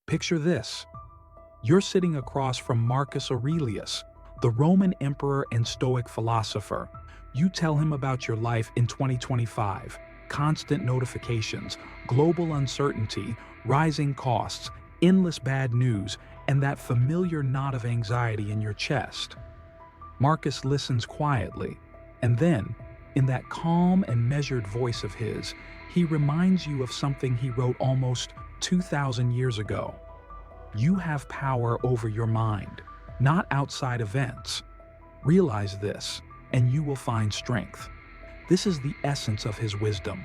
Picture this. You're sitting across from Marcus Aurelius, the Roman emperor and Stoic philosopher. You tell him about your life in 2025, constant notifications, global uncertainty, rising costs, endless bad news, and that familiar knot of anxiety in your chest. Marcus listens quietly, and then, in that calm and measured voice of his, he reminds you of something he wrote almost 2,000 years ago. You have power over your mind, not outside events. Realize this, and you will find strength. This is the essence of his wisdom.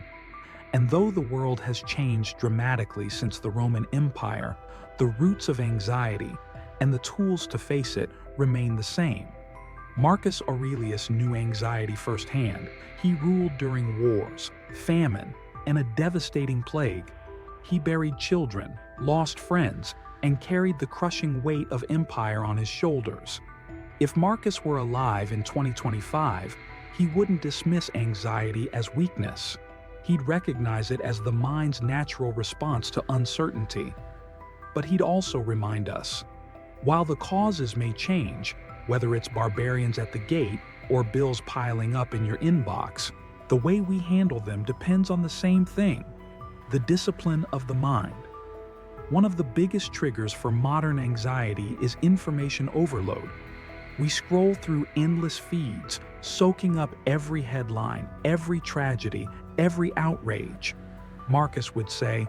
And though the world has changed dramatically since the Roman Empire, the roots of anxiety and the tools to face it remain the same. Marcus Aurelius knew anxiety firsthand. He ruled during wars, famine, and a devastating plague. He buried children, lost friends, and carried the crushing weight of empire on his shoulders. If Marcus were alive in 2025, he wouldn't dismiss anxiety as weakness. He'd recognize it as the mind's natural response to uncertainty. But he'd also remind us, while the causes may change, whether it's barbarians at the gate or bills piling up in your inbox, the way we handle them depends on the same thing: the discipline of the mind. One of the biggest triggers for modern anxiety is information overload. We scroll through endless feeds, soaking up every headline, every tragedy, every outrage. Marcus would say,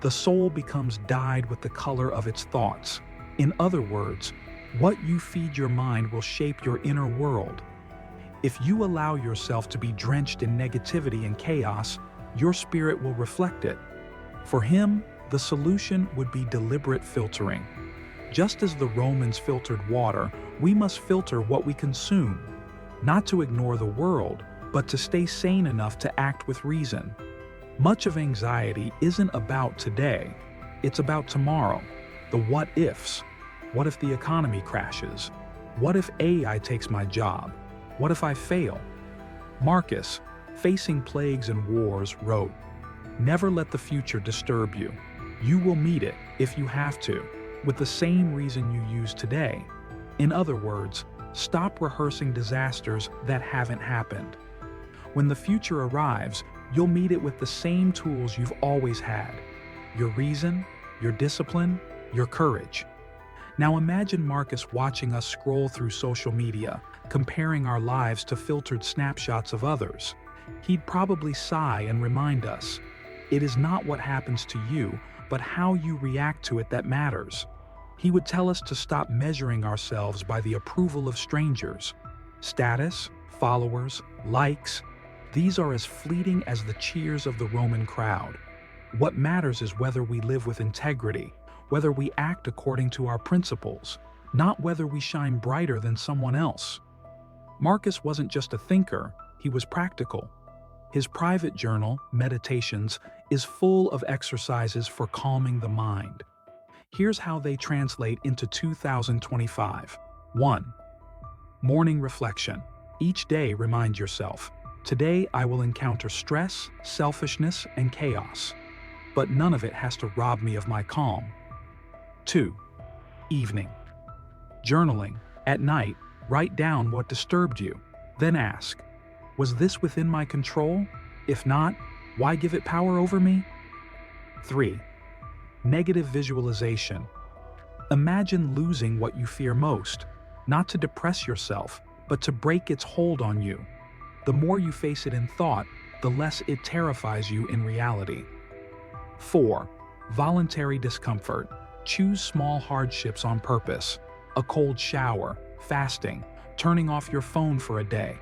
"The soul becomes dyed with the color of its thoughts." In other words, what you feed your mind will shape your inner world. If you allow yourself to be drenched in negativity and chaos, your spirit will reflect it. For him, the solution would be deliberate filtering. Just as the Romans filtered water, we must filter what we consume, not to ignore the world, but to stay sane enough to act with reason. Much of anxiety isn't about today, it's about tomorrow. The what ifs. What if the economy crashes? What if AI takes my job? What if I fail? Marcus, facing plagues and wars, wrote, "Never let the future disturb you. You will meet it, if you have to, with the same reason you use today." In other words, stop rehearsing disasters that haven't happened. When the future arrives, you'll meet it with the same tools you've always had: your reason, your discipline, your courage. Now imagine Marcus watching us scroll through social media, comparing our lives to filtered snapshots of others. He'd probably sigh and remind us, it is not what happens to you, but how you react to it that matters. He would tell us to stop measuring ourselves by the approval of strangers. Status, followers, likes, these are as fleeting as the cheers of the Roman crowd. What matters is whether we live with integrity, whether we act according to our principles, not whether we shine brighter than someone else. Marcus wasn't just a thinker, he was practical. His private journal, Meditations, is full of exercises for calming the mind. Here's how they translate into 2025. 1. Morning reflection. Each day remind yourself, today I will encounter stress, selfishness, and chaos. But none of it has to rob me of my calm. 2. Evening. Journaling. At night, write down what disturbed you. Then ask, was this within my control? If not, why give it power over me? 3. Negative visualization. Imagine losing what you fear most, not to depress yourself, but to break its hold on you. The more you face it in thought, the less it terrifies you in reality. 4. Voluntary discomfort. Choose small hardships on purpose. A cold shower, fasting, turning off your phone for a day.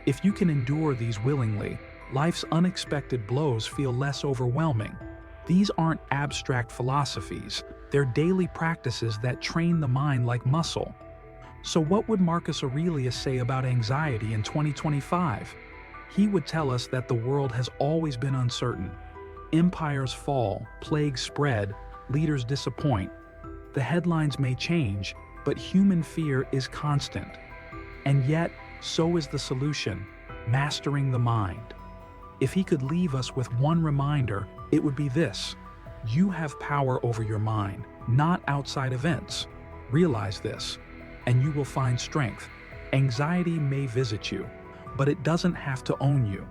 If you can endure these willingly, life's unexpected blows feel less overwhelming. These aren't abstract philosophies, they're daily practices that train the mind like muscle. So what would Marcus Aurelius say about anxiety in 2025? He would tell us that the world has always been uncertain. Empires fall, plagues spread, leaders disappoint. The headlines may change, but human fear is constant. And yet, so is the solution: mastering the mind. If he could leave us with one reminder, it would be this: You have power over your mind, not outside events. Realize this, and you will find strength. Anxiety may visit you, but it doesn't have to own you.